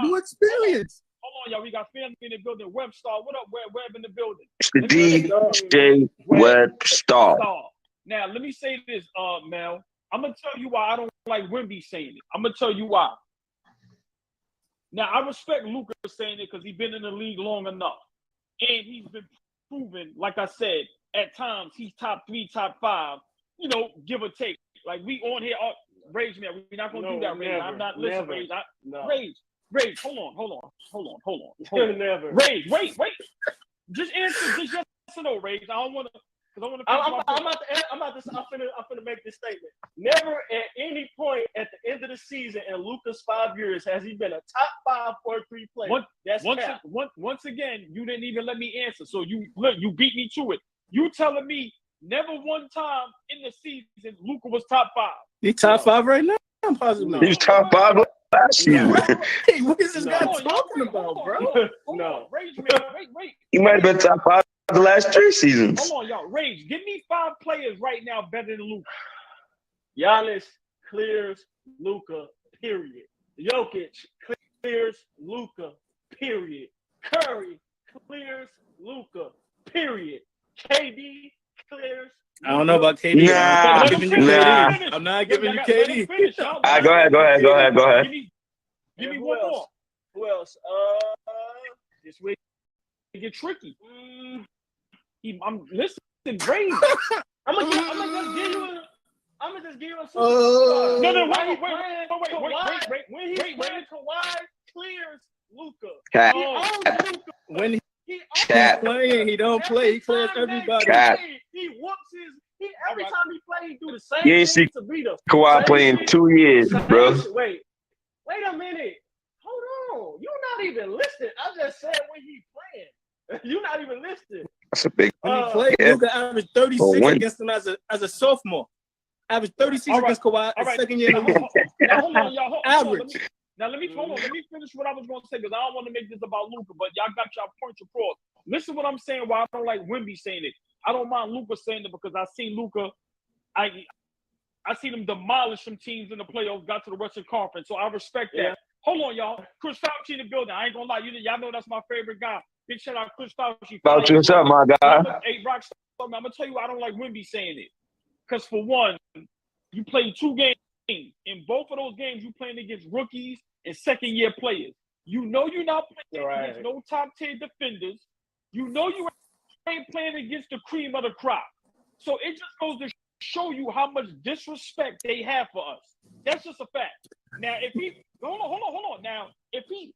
new experience. Hold on, y'all. We got family in the building. Webstar, what up? Web in the building. It's the DJ Webstar. Now, let me say this, Mel. I'm gonna tell you why I don't like Wemby saying it. I'm gonna tell you why. Now, I respect Luka saying it because he's been in the league long enough, and he's been proven, like I said, at times he's top 3, top 5. You know, give or take. Like we on here, Rage, man. We're not gonna do that, Rage. I'm not listening, Rage. Rage. Hold on. Never. Rage, wait. Just answer. Just yes or no, Rage. I don't want to. I'm finna make this statement. Never at any point at the end of the season in Luka's 5 years has he been a top 5 or 3 player. Once again, you didn't even let me answer. So you beat me to it. You telling me never one time in the season Luka was top 5. He's top 5 right now. I'm positive. He's top 5 last season. Hey, what is this guy talking about, bro? No. Rage, man. Wait. He might have been top 5 the last 3 seasons. Hold on, y'all. Rage, give me 5 players right now better than Luka. Giannis clears Luka, period. Jokic clears Luka, period. Curry clears Luka, period. KD clears. I don't know about KD. I'm not giving you KD. All right, go ahead. Give me one more. Who else? This way it get tricky. I'm listening, Rage. I'm gonna just give you a super. No, wait. When he playing Kawhi, clears Luka. When he's playing, he don't play. He clears everybody. He whoops his. Every time he plays, he do the same You ain't thing see to beat him. Kawhi playing 2 years, bro. Wait a minute. Hold on. You're not even listening. I just said when he playing. You're not even listening. That's a big. When he played, Luka averaged 36 against him as a sophomore. Averaged 36 against Kawhi second year in the league. Now, hold on, y'all. Average. Let me finish what I was going to say because I don't want to make this about Luka, but y'all got y'all points across. Listen what I'm saying. Why I don't like Wemby saying it. I don't mind Luka saying it because I seen Luka. I seen him demolish some teams in the playoffs. Got to the Western Conference, so I respect that. Yeah. Hold on, y'all. Chris Fauci in the building. I ain't gonna lie. Y'all know that's my favorite guy. Big shout out Chris Fauci. About you, what's up, my guy? Hey, Rockstar. I'm gonna tell you, I don't like Wemby saying it because for one, you played 2 games. In both of those games, you playing against rookies and second-year players. You know you're not playing against no top-tier defenders. You know you ain't playing against the cream of the crop. So it just goes to show you how much disrespect they have for us. That's just a fact. Now, if he hold on. Now, if he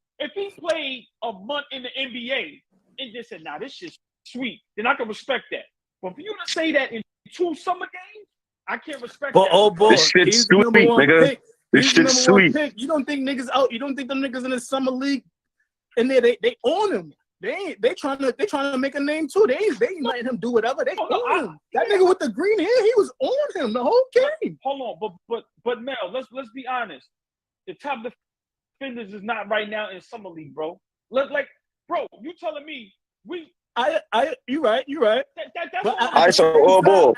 played a month in the NBA and just said, "Nah, this shit's sweet," then I can respect that. But for you to say that in 2 summer games, I can't respect that. Oh boy, this shit's sweet, nigga. This shit's sweet. You don't think niggas out? You don't think them niggas in the summer league and they own him? They trying to make a name too. They ain't letting him do whatever. They own him. That nigga with the green hair, he was on him the whole game. Hold on, but Mel, let's be honest. The top defenders is not right now in summer league, bro. Bro, you telling me you're right. That's so all ball.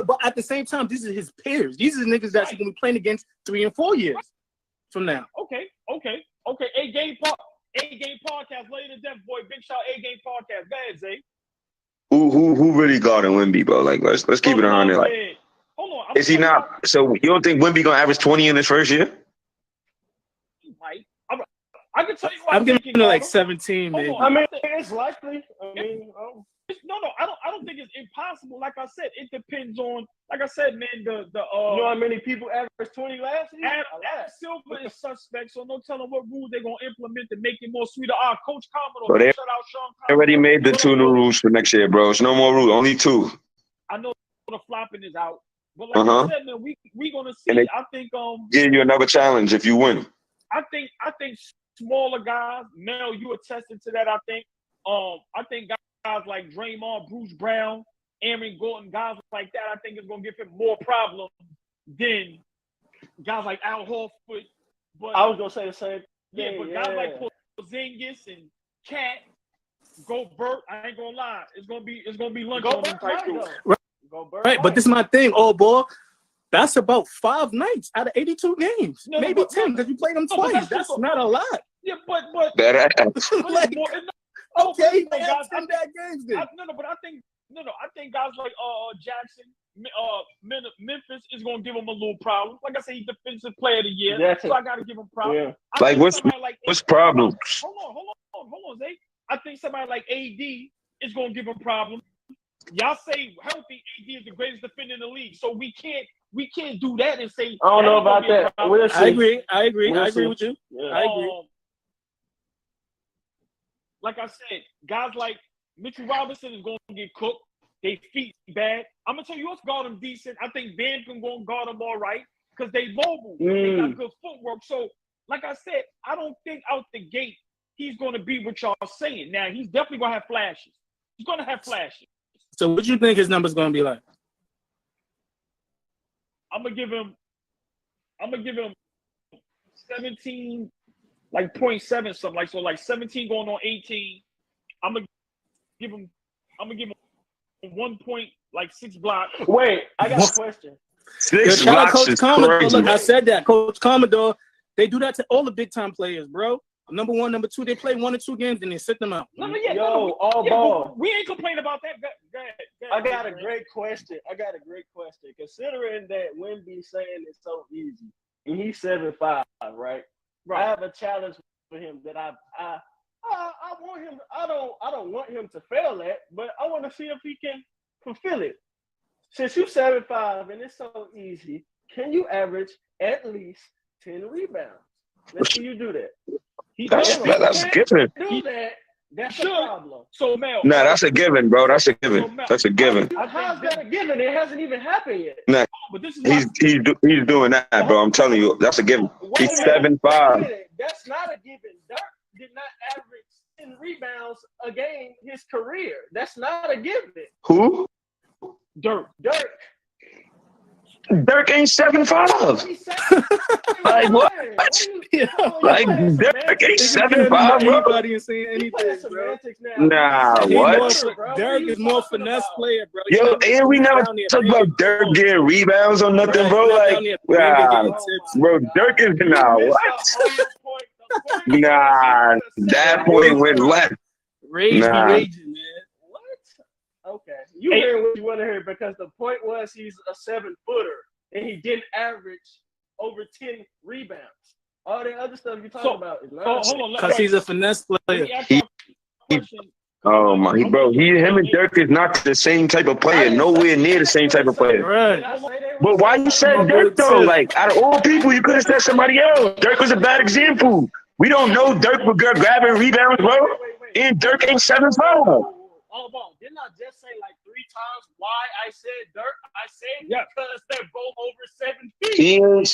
But at the same time, these are his peers. These are niggas that's gonna be playing against 3 and 4 years from now. Okay. A-Game Podcast, Lady the Deaf Boy, big shout A-Game Podcast. Go ahead, Zay. Who really guarding Wemby, bro? Like let's keep it on there. Like, hold on. Is he not? So you don't think Wemby gonna average 20 in his first year? He might. I can tell you. I'm giving him like 17, maybe. I mean, it's likely. I don't think it's impossible. Like I said, it depends on. Like I said, man, you know how many people averaged 20 last year? Adam Silver is suspect, so no telling what rules they're gonna implement to make it more sweeter. Coach Carmelo, so they shout out Sean. They already made the 2 new rules for next year, bro. It's no more rules, only 2. I know the flopping is out, but like I said, man, we gonna see. I think give you another challenge if you win. I think smaller guys, Mel, you attested to that. I think guys like Draymond, Bruce Brown, Aaron Gordon, guys like that, I think it's gonna give him more problems than guys like Al Horford. But I was gonna say the same. Guys like Porzingis and Cat, Gobert, I ain't gonna lie, it's gonna be lunch on them type dudes. Right, but this is my thing, old boy. That's about 5 nights out of 82 games. Maybe 10 because you played them twice. That's not a lot. Yeah, but That ass. Like, more, okay, he guys, had 10 bad games then. but I think guys like Jackson, Memphis is gonna give him a little problem. Like I said, he's defensive player of the year, so I gotta give him problems. Yeah. Like what's problems? Hold on, Zay. I think somebody like AD is gonna give him problems. Y'all say healthy AD is the greatest defender in the league, so we can't do that and say I don't know about that. We'll see. I agree We'll see. with you. Yeah. I agree. Like I said, guys like Mitchell Robinson is going to get cooked. They feet bad. I'm gonna tell you what's guard them decent. I think Van can go and guard them all right because they mobile. They got good footwork. So, like I said, I don't think out the gate he's going to be what y'all saying. Now he's definitely going to have flashes. He's going to have flashes. So, what you think his number's going to be like? I'm gonna give him 17, like 0.7 something, like so, like 17 going on 18. I'm gonna give him 1.6 blocks. Wait, I got a question. 6 Shout out blocks Coach is Commodore. crazy. Look, I said that. Coach Commodore, they do that to all the big time players, bro. Number one, number two, they play 1 or 2 games and they sit them out. All ball. We ain't complaining about that. Go ahead, I got a great question. Considering that Wemby saying it's so easy, and he's 7'5", right? I have a challenge for him that I want him. I don't want him to fail at, but I want to see if he can fulfill it. Since you're 7'5" and it's so easy, can you average at least 10 rebounds? Let's see you do that. That's given. Do that. That's a problem. So Mel. Nah, that's a given, bro. That's a given. That's a given. How's that a given? It hasn't even happened yet. Nah, but this is he's doing that, bro. I'm telling you, that's a given. He's 7'5". That's not a given. Dirk did not average 10 rebounds a game his career. That's not a given. Who? Dirk. Dirk ain't 7'5". Like what? Like Dirk ain't 7'5", bro. Anybody and saying anything, bro. Nah, what? Dirk is more finesse player, bro. Yo, and we never talk about Dirk getting rebounds or nothing, bro. Like, bro, Dirk is what? Nah, that point went left. Raging, man. Okay, you hear what you want to hear because the point was he's a 7-footer and he didn't average over 10 rebounds. All the other stuff you're talking about is not. Hold on, because he's a finesse player. Oh my, bro, him and Dirk is not the same type of player. Nowhere near the same type of player. Right. But why you said Dirk though? Like out of all people, you could have said somebody else. Dirk was a bad example. We don't know Dirk for grabbing rebounds, bro. And Dirk ain't 7'5". AllBall, didn't I just say like 3 times why I said Dirk? I said because they're both over 7 feet. He ain't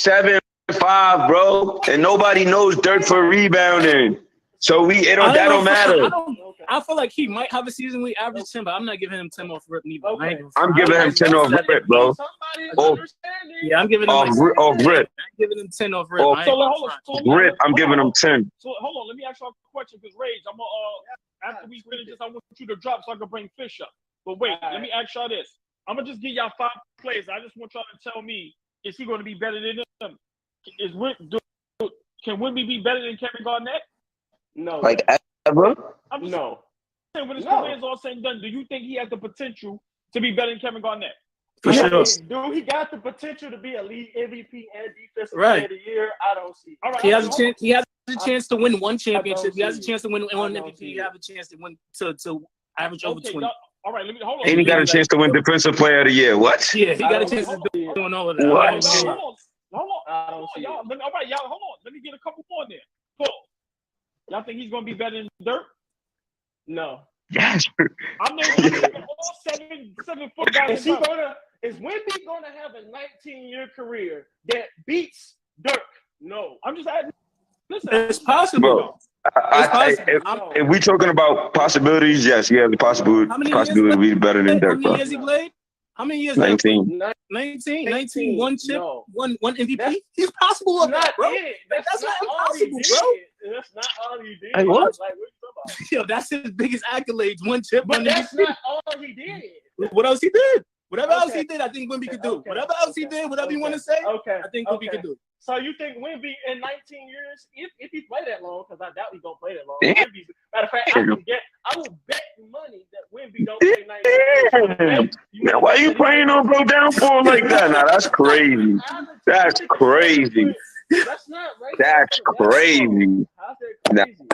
7'5", bro, and nobody knows Dirk for rebounding. So that don't matter. I feel like he might have a season we average 10, but I'm not giving him 10 off rip neither. Okay. I'm giving him 10 off rip, bro. Yeah, I'm giving him off rip. I'm giving him 10 off rip. Rip, I'm giving him 10. So hold on, let me ask you a question because Rage, I'm gonna after we finish this, I want you to drop so I can bring Fish up. But wait, let me ask y'all this. I'm gonna just give y'all 5 players. I just want y'all to tell me, is he gonna be better than them? Can Wemby be better than Kevin Garnett? No. Like ever? I'm just No. saying when his career is all said and done, do you think he has the potential to be better than Kevin Garnett? For sure. Dude, he got the potential to be a league MVP and defensive player of the year. I don't see. All right, he has a chance. He has a chance to win 1 championship. He has a chance to win 1 MVP. He has a chance to win to average over 20. All right, hold on. And he got a chance to win Defensive Player of the Year. What? Yeah, he got a chance to do doing all of that. What? Hold on, y'all. All right, y'all. Hold on. Let me get a couple more there. Y'all think he's gonna be better than Dirk? No. Yes. I'm naming all 7-foot guys. Is Wemby gonna have a 19-year career that beats Dirk? No. I'm just asking. Listen, it's possible. If we talking about possibilities, yes, he has the possibility to be better than Dirk. How many years he played? How many years? 19. 19. 1 chip, no. one MVP. He's possible of that, bro. That's not impossible, bro. That's not all he did. Hey, what? Like, what you talking about? Yo, that's his biggest accolades. 1 chip, but 1 that's MVP. not all he did. What else he did? Whatever else he did, I think Wemby could do. Whatever else he did, whatever you want to say, I think Wemby could do. So you think Wemby in 19 years, if he play that long, because I doubt he's gonna play that long. Matter of fact, I will bet money that Wemby don't play 19 years. Now, why you playing on bro downfall like that? Now that's crazy. That's crazy. That's not right. That's crazy. How's that crazy?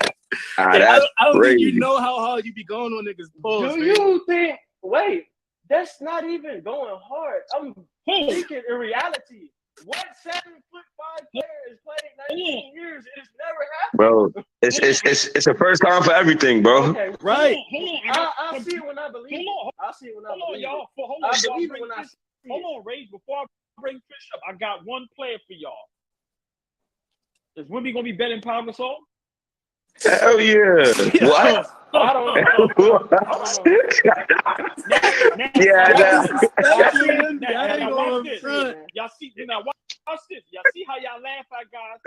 That's I don't crazy. think you know how hard you be going on niggas' balls. Do you think? Wait, that's not even going hard. I'm thinking in reality. What 7'5" player is playing 19 years? It's never happened, bro. It's a first time for everything, bro. Okay, right. I'll see it when I believe it. I'll see it when I believe it. I believe it when I see it. Hold on, Rage. Before I bring Fish up, I got one player for y'all. Is Wemby gonna be better than Pau Gasol? Hell yeah. What? I don't know. Y'all see, now watch this. Y'all see how y'all laugh at guys?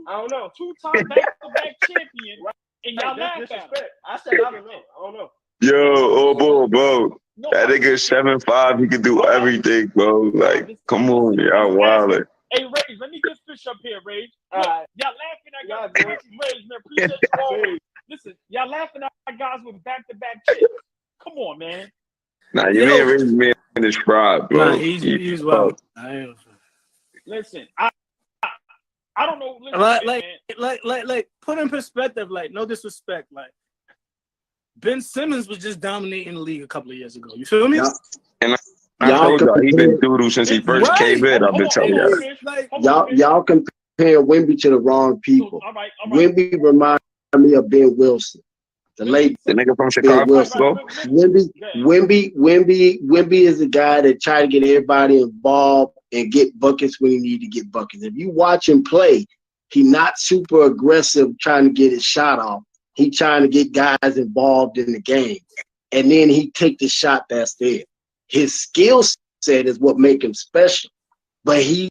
I don't know. Two-time back-to-back champion, and y'all laugh at him. I said I don't know. I don't know. Yo, bro. That nigga 7'5", he can do everything, bro. Like, come on, y'all wildin'. Hey, Rage, let me get Fish up here, Rage. Y'all laughing at guys. Rage, man, appreciate you always. Listen, y'all laughing at guys with back-to-back chips. Come on, man. Nah, you ain't really man in this pride, bro. Nah, he's well. Listen, I don't know. Listen, like, put in perspective. Like, no disrespect. Like, Ben Simmons was just dominating the league a couple of years ago. You feel me? Yeah. And I told y'all he been doodle since he first came in. I've been telling y'all. Y'all compare Wemby to the wrong people. All right. Wemby reminds me of Ben Wilson, the nigga from Chicago. Wemby is the guy that try to get everybody involved and get buckets when he need to get buckets. If you watch him play, he not super aggressive trying to get his shot off. He trying to get guys involved in the game, and then he take the shot that's there. His skill set is what make him special, but he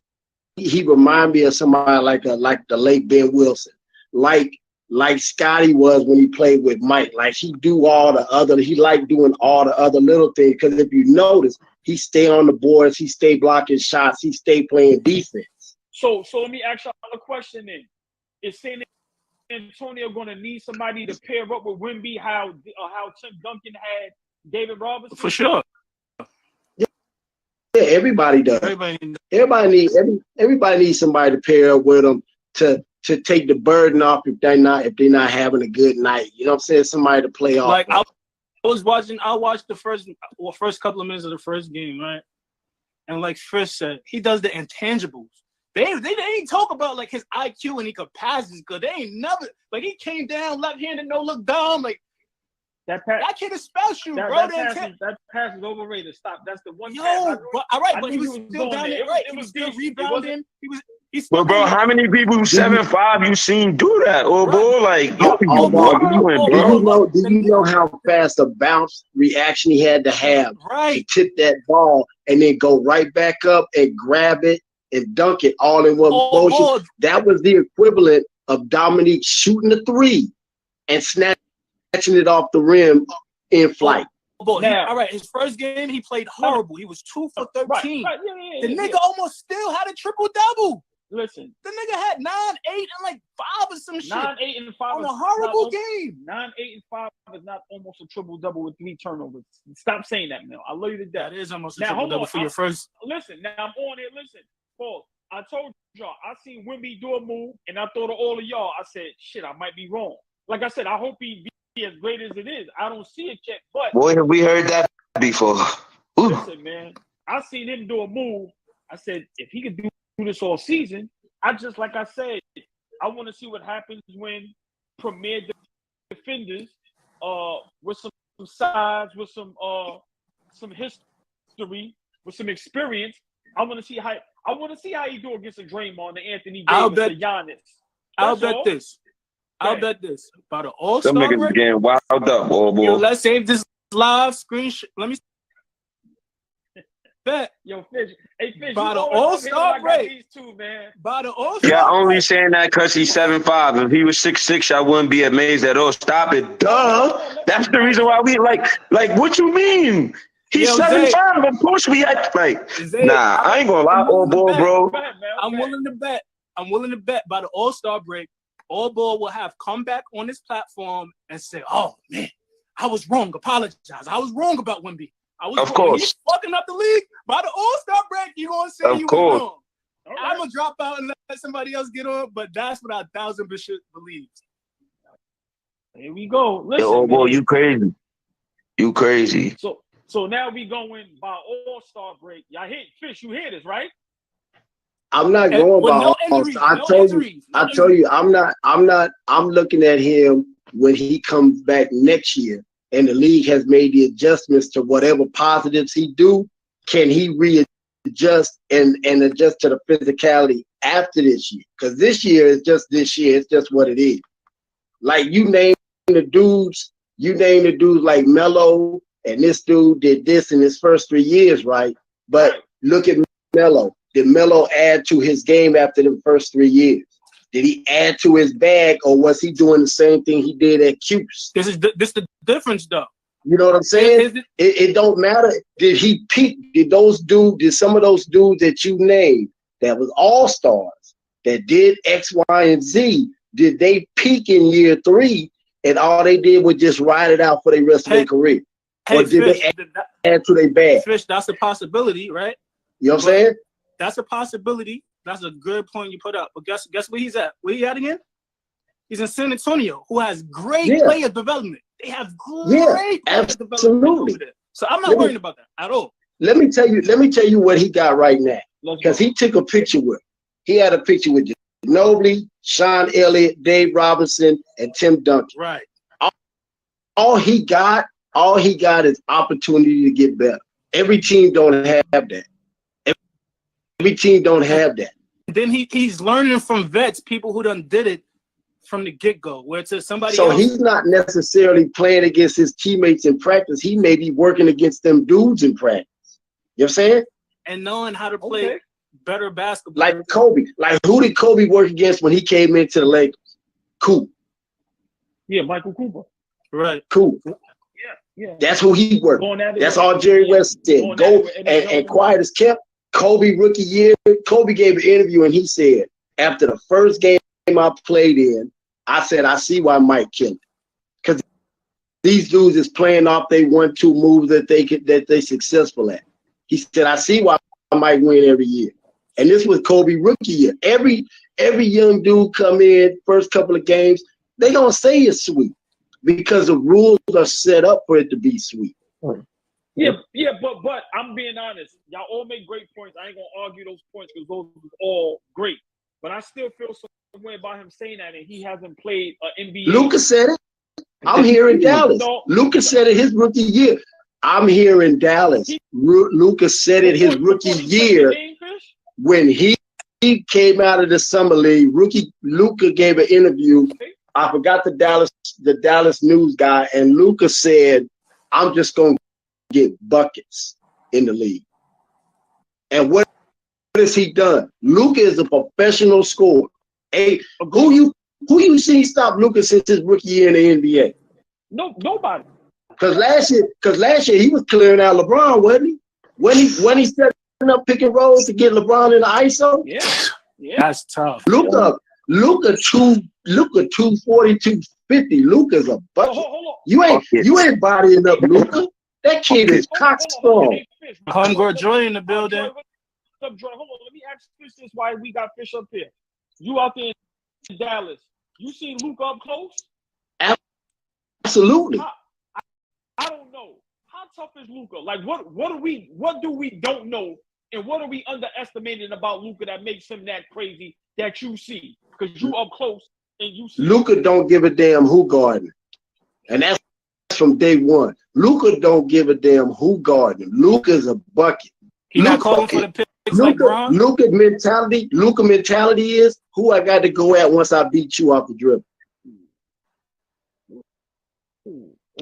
remind me of somebody like the late Ben Wilson, like Scotty was when he played with Mike. Like he like doing all the other little things. Because if you notice, he stay on the boards, he stay blocking shots, he stay playing defense. So let me ask y'all a question then. Is San Antonio going to need somebody to pair up with Wemby? How Tim Duncan had David Robinson? For sure. Yeah, everybody does. Everybody needs somebody to pair up with them to take the burden off if they're not having a good night. You know what I'm saying? Somebody to play off. Like I watched the first couple of minutes of the first game, right? And like Fish said, he does the intangibles. They ain't talk about like his IQ and he could pass his good. They ain't never like he came down left-handed, no look down. Like that kid is special, bro. That pass is overrated. Stop. That's the one. But he was still down there. Right, he was still rebounding. But bro, how many people 7'5" you seen do that? Or bro, like do you know how fast a bounce reaction he had to have to tip that ball and then go right back up and grab it and dunk it all in one motion? That was the equivalent of Dominique shooting a three and snatching it off the rim in flight. All right, his first game he played horrible. He was 2 for 13. The nigga almost still had a triple-double. Listen, the nigga had 9, 8, and like 5 or some shit. 9, 8, and 5 on a horrible game. 9, 8, and 5 is not almost a triple-double with 3 turnovers. Stop saying that, Mel. I love you to death. That is almost a triple-double for your first. Listen, now I'm on it. Listen, Paul, I told y'all, I seen Wemby do a move, and I thought of all of y'all. I said, shit, I might be wrong. Like I said, I hope he be as great as it is. I don't see it yet, but boy, have we heard that before. Ooh. Listen, man, I seen him do a move. I said, if he could do this all season, like I said, I want to see what happens when premier defenders, with some size, with some history, with some experience. I want to see how he do against a Draymond, the Anthony Davis, the Giannis. I'll bet this. By the All-Star break. Some niggas getting wild up, boy. Yo, let's save this live screenshot. Let me bet. Yo, Fish. Hey, Fish. By the All-Star break. These two, man. By the All-Star Yeah, only saying that because he's 7'5". If he was 6'6", I wouldn't be amazed at all. Stop it. Duh. That's the reason why we like what you mean? He's Yo, 7'5". Of course we had like. Nah, I ain't gonna lie, AllBall, bro. I'm willing to bet. I'm willing to bet by the All-Star break, AllBall will have come back on this platform and say, "Oh man, I was wrong. Apologize. I was wrong about Wemby. I was Of wrong. course. He's fucking up the league. By the All-Star break, you gonna say you was wrong. Right. I'm gonna drop out and let somebody else get on, but that's what I 1000% believe. Here we go. Listen, yo, boy, you crazy. You crazy. So now we going by All-Star break. Y'all hit Fish. You hear this, right? I'm not going by All-Star. I told you, I'm looking at him when he comes back next year and the league has made the adjustments to whatever positives he do. Can he readjust and adjust to the physicality after this year? Because this year is just this year. It's just what it is. Like you name the dudes like Melo, and this dude did this in his first 3 years, right? But look at Melo. Did Melo add to his game after the first 3 years? Did he add to his bag, or was he doing the same thing he did at Cuse? This is the difference, though. You know what I'm saying? It don't matter. Did he peak? Did some of those dudes that you named that was all-stars that did X, Y, and Z, did they peak in year 3 and all they did was just ride it out for the rest of their career? Or did they add to their bag? Fish, that's a possibility, right? You know what I'm saying? That's a possibility. That's a good point you put up. But guess where he's at? Where he at again? He's in San Antonio, who has great player development. They have great player development over there. So I'm not worried about that at all. Let me tell you what he got right now. Because he took a picture with. He had a picture with Ginobili, Sean Elliott, Dave Robinson, and Tim Duncan. Right. All he got is opportunity to get better. Every team don't have that. Every team don't have that. Then he's learning from vets, people who done did it from the get-go, where it's somebody else. So he's not necessarily playing against his teammates in practice. He may be working against them dudes in practice. You know what I'm saying? And knowing how to play better basketball. Like Kobe. Like who did Kobe work against when he came into the Lakers? Cool. Yeah, Michael Cooper. Right. Cool. Yeah. That's who he worked. That's all Jerry West said. Go and quiet as kept. Kobe rookie year, Kobe gave an interview and he said, after the first game I played in, I said, I see why Mike killed it. Because these dudes is playing off they 1-2 moves that they successful at. He said, I see why Mike win every year. And this was Kobe rookie year. Every young dude come in, first couple of games, they gonna say it's sweet because the rules are set up for it to be sweet. Yeah, but I'm being honest. Y'all all make great points. I ain't gonna argue those points because those are all great. But I still feel some way about him saying that, and he hasn't played an NBA. Luka said it. I'm here in Dallas. Luka said it his rookie year. I'm here in Dallas. Luka said it his rookie year when he came out of the summer league. Luka gave an interview. I forgot the Dallas news guy, and Luka said, "I'm just gonna get buckets in the league." And what has he done? Luka is a professional scorer. Hey, who you seen stop Luka since his rookie year in the NBA? No, nobody. Because last year he was clearing out LeBron, wasn't he? When he setting up pick and rolls to get LeBron in the ISO. Yeah. That's tough. Luka 240, 250. Luka's a bucket. Hold on. You ain't bodying up Luka. That kid is cockstrong. Hunger Joy in the building. Hold on, let me ask Fish this why we got Fish up here. You out there in Dallas, you seen Luka up close? Absolutely. I don't know. How tough is Luka? Like what do we don't know, and what are we underestimating about Luka that makes him that crazy that you see? Because you up close and you see Luka don't give a damn who guarding. And that's from day one. Luka don't give a damn who guarding. Luka's a bucket. He not calling for the picks like Bron? Luka mentality is who I got to go at once I beat you off the dribble.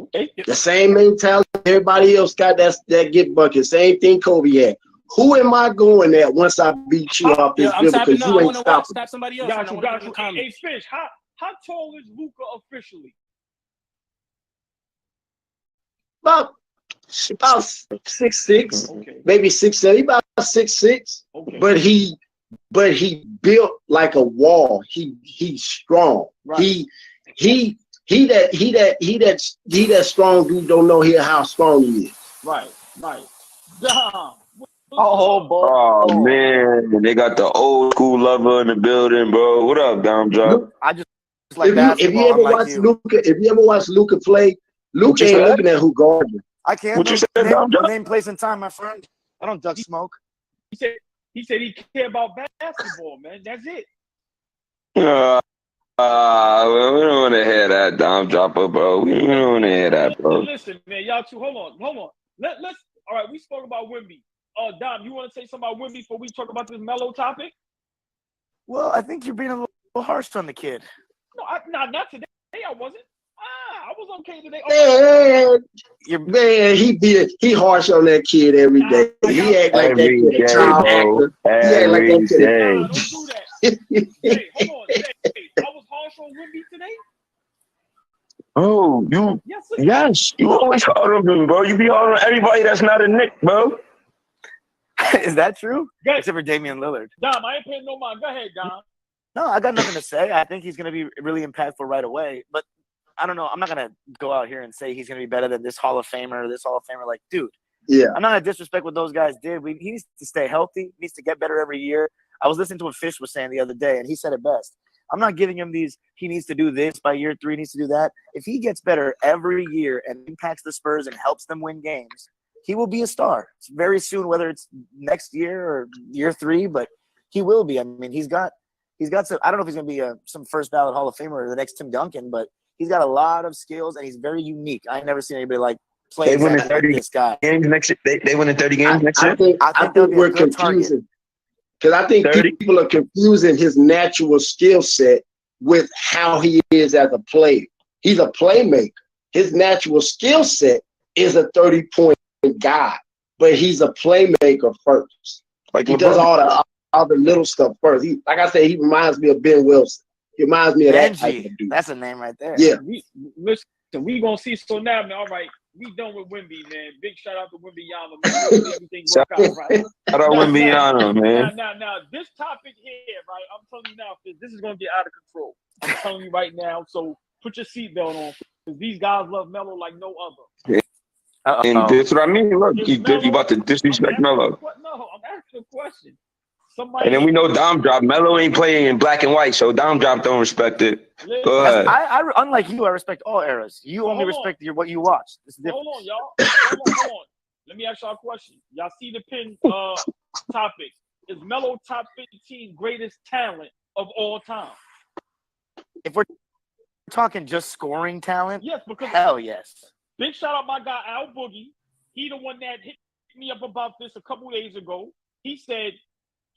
Okay. The same mentality everybody else got, that get bucket. Same thing Kobe had. Who am I going at once I beat you off this dribble? Because you ain't stopping. Tap somebody else. Got you. Hey, Fish, how tall is Luka officially? About about 6'6", Okay. maybe 6'7". He about 6'6", Okay. but he built like a wall. He's strong. Right. He that strong dude don't know here how strong he is. Right. Dom. Oh, boy. Oh man, they got the old school lover in the building, bro. What up, Dom Drop? I just like If basketball. you ever I'm like watch you. Luka, if you ever watch Luka play, Luka ain't looking at who guarding him. I can't. What you said, Dom Drop? Name, place, and time, my friend. I don't duck smoke. He said he care about basketball, man. That's it. We don't want to hear that, Dom Dropper, bro. We don't want to hear that, bro. Listen, man, y'all two, hold on. Let's all right, we spoke about Wemby. Dom, you want to say something about Wemby before we talk about this Melo topic? Well, I think you're being a little harsh on the kid. No, not today. I wasn't. I was okay today. Man, he harsh on that kid every day. He act like that kid a child actor. He act like that kid. Nah, don't do that. Hey, hold on. Hey, I was harsh on Wemby today. Oh, yes, you always hard on him, bro. You be hard on everybody that's not a Knick, bro. Is that true? Go ahead. Except for Damian Lillard. Dom, I ain't paying no mind. Go ahead, Dom. No, I got nothing to say. I think he's going to be really impactful right away. But I don't know. I'm not going to go out here and say he's going to be better than this Hall of Famer or this Hall of Famer. Like, dude, yeah, I'm not going to disrespect what those guys did. He needs to stay healthy. He needs to get better every year. I was listening to what Fish was saying the other day, and he said it best. I'm not giving him these, he needs to do this by year 3, he needs to do that. If he gets better every year and impacts the Spurs and helps them win games, he will be a star. It's very soon, whether it's next year or year 3, but he will be. I mean, he's got some, I don't know if he's going to be some first ballot Hall of Famer or the next Tim Duncan, but he's got a lot of skills and he's very unique. I ain't never seen anybody like play exactly like this guy. Games next year. They win in 30 games next year? I think we're confusing. Because I think people are confusing his natural skill set with how he is as a player. He's a playmaker. His natural skill set is a 30-point guy, but he's a playmaker first. Like he does all the little stuff first. Like I said, he reminds me of Ben Wilson. He reminds me of that type of dude. That's a name right there. Yeah. Listen, we gonna see. So now, man, all right, we done with Wemby, man. Big shout out to Wembyana, man. Everything work out, right? Shout out Wembyana, man. Now, this topic here, right? I'm telling you now, this is gonna get out of control. I'm telling you right now. So put your seatbelt on, because these guys love Melo like no other. And that's what I mean. Look, you about to disrespect Melo. No, I'm asking a question. Somebody, and then we know Dom Drop. Melo ain't playing in black and white, so Dom Drop don't respect it. Go ahead. I unlike you, I respect all eras. You only respect what you watch. Hold on, y'all. Hold on. Let me ask y'all a question. Y'all see the pin topic. Is Melo top 15 greatest talent of all time? If we're talking just scoring talent, yes, because hell yes. Big shout out my guy Al Boogie. He the one that hit me up about this a couple days ago. He said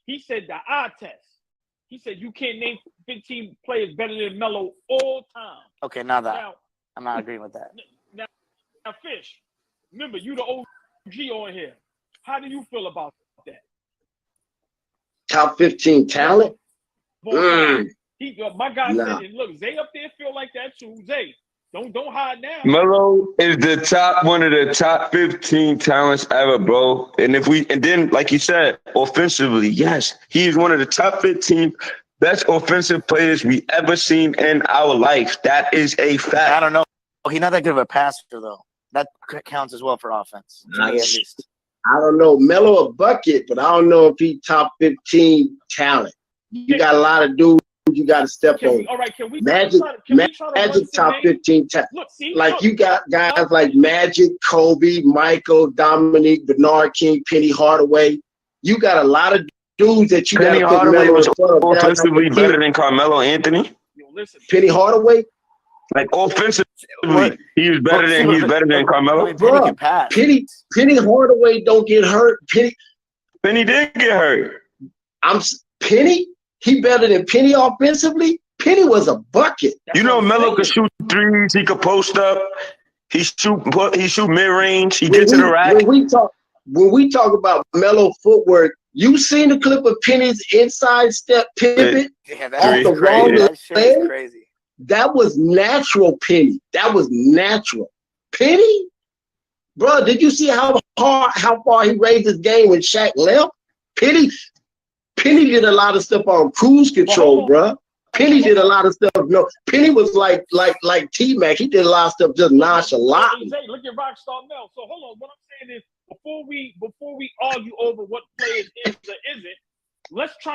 the eye test. He said you can't name 15 players better than Melo all time. Okay, now I'm not agreeing with that. Now, Fish, remember you the OG on here. How do you feel about that? Top 15 talent? My guy said, and look, Zay up there feel like that too. Zay, don't hide now. Melo is one of the top 15 talents ever, bro. And then, like you said, offensively, yes, he's one of the top 15 best offensive players we ever seen in our life. That is a fact. I don't know. He's not that good of a passer, though. That counts as well for offense, to me at least. I don't know. Melo a bucket, but I don't know if he top 15 talent. You got a lot of dudes you got to step on. All right, can we Magic top 15 talent. You got guys like Magic, Kobe, Michael, Dominique, Bernard King, Penny Hardaway. You got a lot of dudes that you got to put Hardaway Melo was offensively better than Carmelo Anthony. Penny Hardaway? Like offensively, he was better than Carmelo. Bro, Penny Hardaway don't get hurt. Penny did get hurt. Penny? He better than Penny offensively? Penny was a bucket. You know Melo could shoot threes. He could post up. He shoot mid-range. He gets to the rack. When we talk about Melo footwork, you seen the clip of Penny's inside step pivot off the wrong leg? Crazy. That was natural, Penny. That was natural. Penny? Bro, did you see how far he raised his game when Shaq left? Penny did a lot of stuff on cruise control, bro. Penny did a lot of stuff. No, Penny was like T-Mac. He did a lot of stuff just nonchalant. Hey, look at Rockstar Mel. So hold on. What I'm saying is, before we argue over what players is or isn't, let's try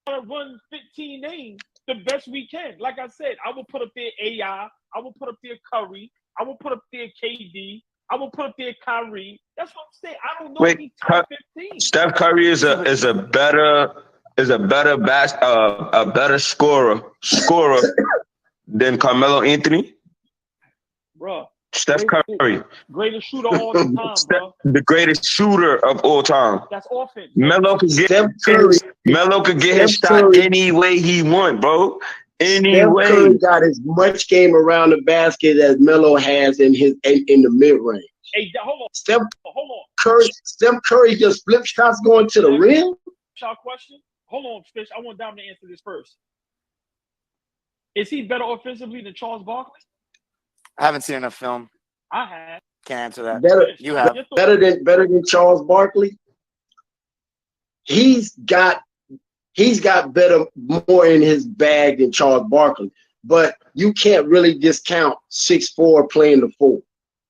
to run 15 names the best we can. Like I said, I will put up there AI. I will put up there Curry. I will put up there KD. I will put up there Kyrie. That's what I'm saying. I don't know if he's top 15. Steph Curry is a better scorer than Carmelo Anthony. Bro. Steph Curry. Greatest shooter of all time, bro. The greatest shooter of all time. That's offense. Melo could get his shot any way he want, bro. Anyway, Steph Curry got as much game around the basket as Melo has in the mid range. Hey, hold on. Steph Hold on. Steph Curry just flip shots going to the rim. Shot question. Hold on, Fish. I want Dom to answer this first. Is he better offensively than Charles Barkley? I haven't seen enough film. I have. Can't answer that. You have better than Charles Barkley. He's got better, more in his bag than Charles Barkley, but you can't really discount 6'4" playing the 4.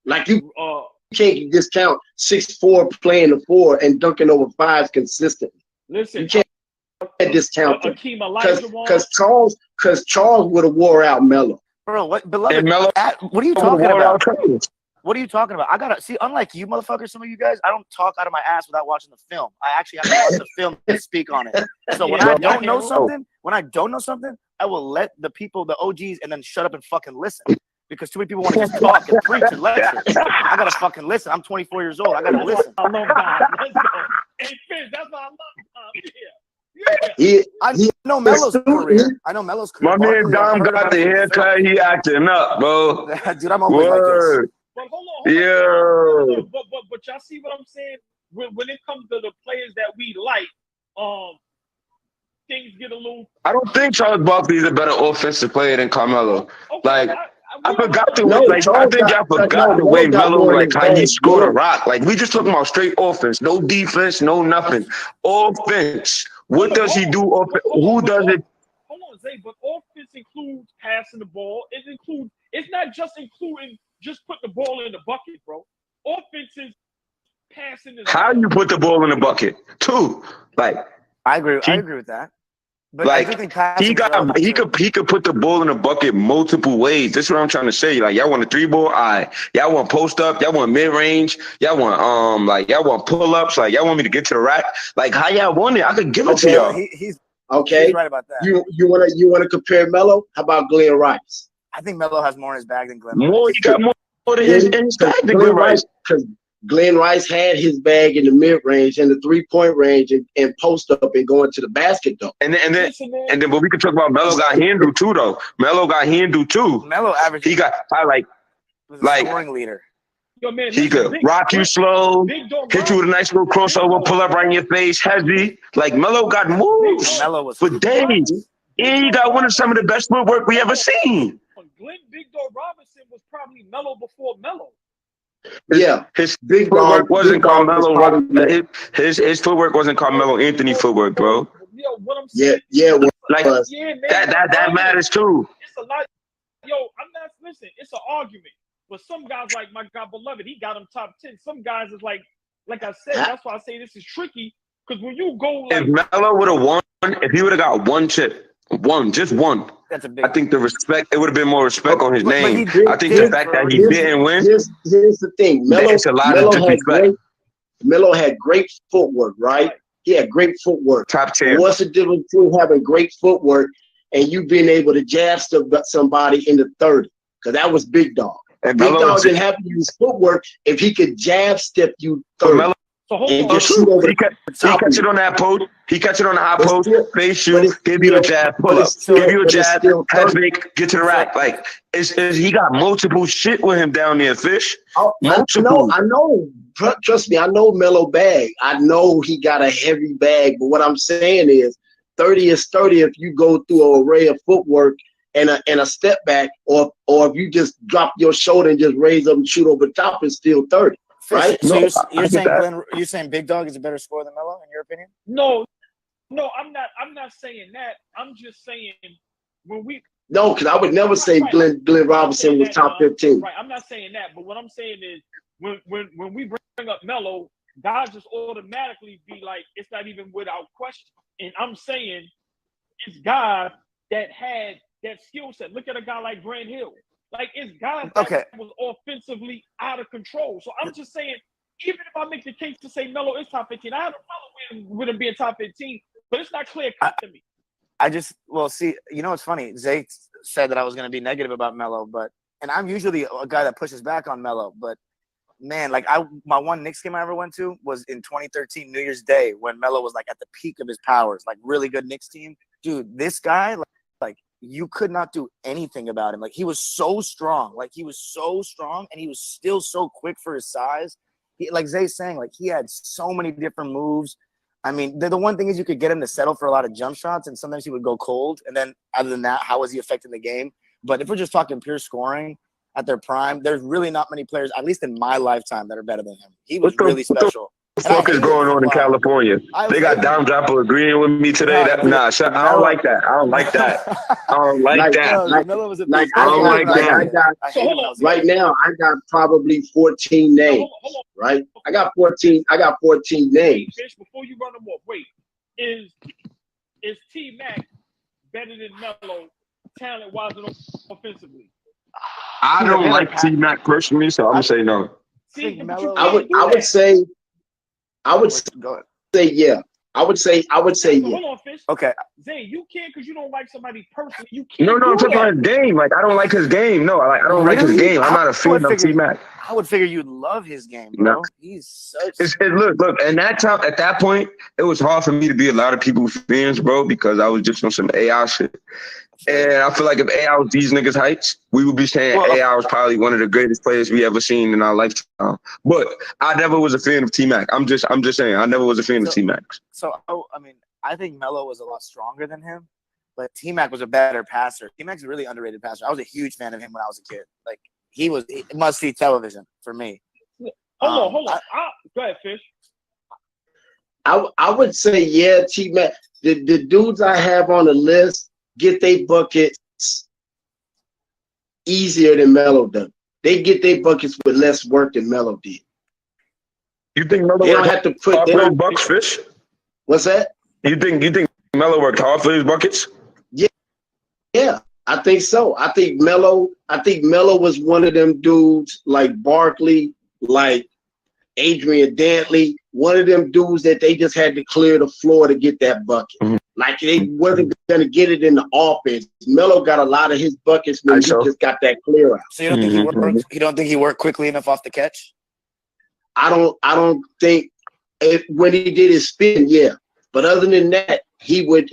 Like you can't discount 6'4" playing the 4 and dunking over 5s consistently. Listen, you can't discount it because Charles would have wore out Melo. Bro, what beloved? What are you talking about? What are you talking about? I gotta see. Unlike you, motherfuckers, some of you guys, I don't talk out of my ass without watching the film. I actually have to watch the film to speak on it. So when I don't know something, I will let the people, the OGs, and then shut up and fucking listen. Because too many people want to just talk and preach and lecture. I gotta fucking listen. I'm 24 years old. I gotta listen. I love God. Let's go. Hey, Fizz, that's why I love God. Yeah. I know Melo's career. I know Melo's career. My man Dom got the haircut. He acting up, bro. Dude, I'm always like this. But hold on. But y'all see what I'm saying? When it comes to the players that we like, things get a little. I don't think Charles Barkley is a better offensive player than Carmelo. Okay, I forgot the way. I think y'all forgot the way Melo, how he scored a rock. Like, we just talking about straight offense, no defense, no nothing. Offense. What does he do? Who does it? Hold on, Zay. But offense includes passing the ball. It's not just including just put the ball in the bucket, bro. Offense is passing. How you put the ball in the bucket? Too. Like, I agree with that. But like, I do think he could put the ball in the bucket multiple ways. That's what I'm trying to say. Like, y'all want a 3-ball? Y'all want post up? Y'all want mid range? Y'all want y'all want pull ups? Like, y'all want me to get to the rack? Like, how y'all want it? I could give it to y'all. He's okay. He's right about that. You wanna compare Melo? How about Glenn Rice? I think Melo has more in his bag than Glenn. He got more in his bag than Glenn Rice. Because Glenn Rice had his bag in the mid range and the 3-point range and post up and going to the basket though. And then, but we could talk about Melo got handled too though. Melo averaged. He got scoring leader. Yo, man, he could rock you slow, hit you with a nice little crossover, pull up right in your face, heavy. Like, Melo got moves for days. And he got one of some of the best footwork we ever seen. Glenn Big Dog Robinson was probably Melo before Melo. His big footwork wasn't Carmelo. His footwork wasn't Carmelo Anthony footwork, bro. Yo, what I'm saying? That matters too. It's a lot. Yo, I'm not listen. It's an argument. But some guys, like my guy Beloved, he got him top 10. Some guys is like I said, that's why I say this is tricky. Because when you go, if Melo would have won, if he would have got one chip, just one. That's a big. I think the respect. It would have been more respect on his name. I think the fact that he didn't win. Here's the thing. Melo had great footwork, right? He had great footwork. Top 10. What's the difference between having great footwork and you being able to jab somebody in the 30? Because that was Big Dog. And Big Dog didn't have to use footwork if he could jab step you 30. So hold on. He catch it on that post. He catch it on the high post. Face shoot. Give you a jab. Pull up. Give you a jab. Head fake. Get to the rack. Like, he got multiple shit with him down there, Fish. Multiple. I know. Trust me. I know Melo bag. I know he got a heavy bag. But what I'm saying is, 30 is 30 if you go through an array of footwork and a step back, or if you just drop your shoulder and just raise up and shoot over top, it's still 30. right? So No, I you're get saying that. you're saying Big Dog is a better scorer than Melo in your opinion? No, I'm not saying that. I'm just saying when we No, because I would never say Glenn I'm not Robinson saying was that, top Don. 15. Right, I'm not saying that. But what I'm saying is when we bring up Melo, guys just automatically be like, it's not even without question. And I'm saying it's guys that had that skill set. Look at a guy like Grant Hill. Like, it's guys that was offensively out of control. So I'm just saying, even if I make the case to say Melo is top 15, I have a problem with him being top 15, but it's not clear cut to me. See, you know what's funny? Zay said that I was going to be negative about Melo, and I'm usually a guy that pushes back on Melo, but man, like my one Knicks game I ever went to was in 2013 New Year's Day when Melo was like at the peak of his powers, like really good Knicks team. Dude, this guy, like you could not do anything about him. Like he was so strong, and he was still so quick for his size. Like Zay's saying, like he had so many different moves. I mean, the one thing is you could get him to settle for a lot of jump shots, and sometimes he would go cold. And then other than that, how was he affecting the game? But if we're just talking pure scoring at their prime, there's really not many players, at least in my lifetime, that are better than him. He was really special. What the fuck is going on in California? They got Dime Dropper agreeing with me today. I don't like that. I don't like that. I don't like that. Right now, I got probably 14 names. Right? I got 14 names. Fish, before you run them off, wait. Is T-Mac better than Melo talent-wise and offensively? I don't like T-Mac personally, so I'm gonna say no. I would say yeah. I would say yeah. Hold on, Fish. Okay. Zay, you can't because you don't like somebody personally. You can't. No, I'm talking about his game. Like I don't like his game. No, I don't like his game. I'm not a fan of T-Mac. I would figure you'd love his game, bro. No. He's such. Look. And at that point, it was hard for me to be a lot of people's fans, bro, because I was just on some AI shit. And I feel like if AI was these niggas' heights, we would be saying AI was probably one of the greatest players we ever seen in our lifetime. But I never was a fan of T-Mac. I'm just saying, I never was a fan of T-Mac. So I mean, I think Melo was a lot stronger than him, but T-Mac was a better passer. T-Mac's a really underrated passer. I was a huge fan of him when I was a kid. Like he was must-see television for me. Hold on. Go ahead, Fish. I would say yeah, T-Mac. The dudes I have on the list get their buckets easier than Melo done. They get their buckets with less work than Melo did. You think Melo don't have to put their bucks, Fish? What's that? You think Melo worked hard for his buckets? Yeah, I think so. I think Melo was one of them dudes like Barkley, like Adrian Dantley, one of them dudes that they just had to clear the floor to get that bucket. Mm-hmm. Like they wasn't going to get it in the offense. Melo got a lot of his buckets when he just got that clear out. So you don't think he worked? You don't think he worked quickly enough off the catch? I don't think when he did his spin, yeah. But other than that, he would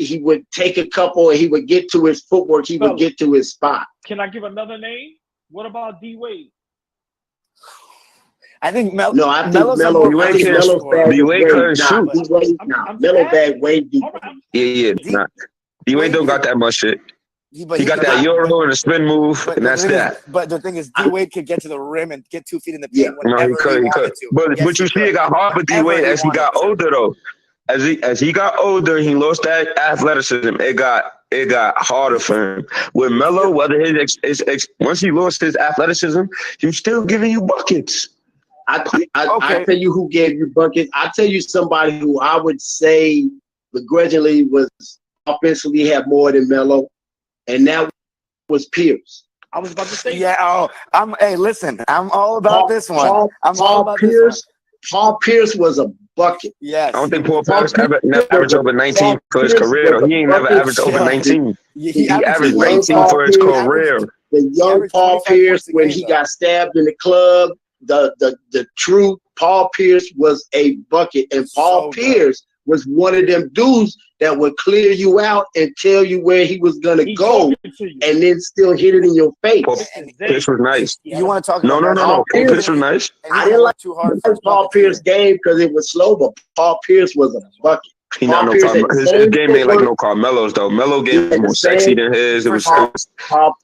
take a couple and he would get to his footwork. He would get to his spot. Can I give another name? What about D Wade? I think Melo. No, I think Melo's bag. D-Wade couldn't shoot. Melo bag way deep. Yeah. Nah. D-Wade don't got that much shit. He got that Euro and a spin move, and that's that. But the thing is, D-Wade could get to the rim and get 2 feet in the paint whenever he could. But you see, it got hard for D-Wade as he got older, though. As he got older, he lost that athleticism. It got harder for him. With Melo, whether once he lost his athleticism, he was still giving you buckets. I tell you who gave you buckets. I tell you somebody who I would say begrudgingly was offensively had more than Melo, and that was Pierce. I was about to say, hey, listen, I'm all about this one. Paul Pierce was a bucket. I Yes. don't think Paul Pierce never averaged over 19 for his career. Though. He ain't never averaged over 19. He averaged 19 for his career. The young Paul Pierce, when he got stabbed in the club, the true Paul Pierce was a bucket, and Paul Pierce was one of them dudes that would clear you out and tell you where he was gonna go, and then still hit it in your face. Pierce was nice. You want to talk? No. Paul Pierce was nice. I didn't like Paul Pierce's game because it was slow, but Paul Pierce was a bucket. He not no Carmelo. His game ain't like no Carmelo's though. Melo game was more sexy than his. It was Paul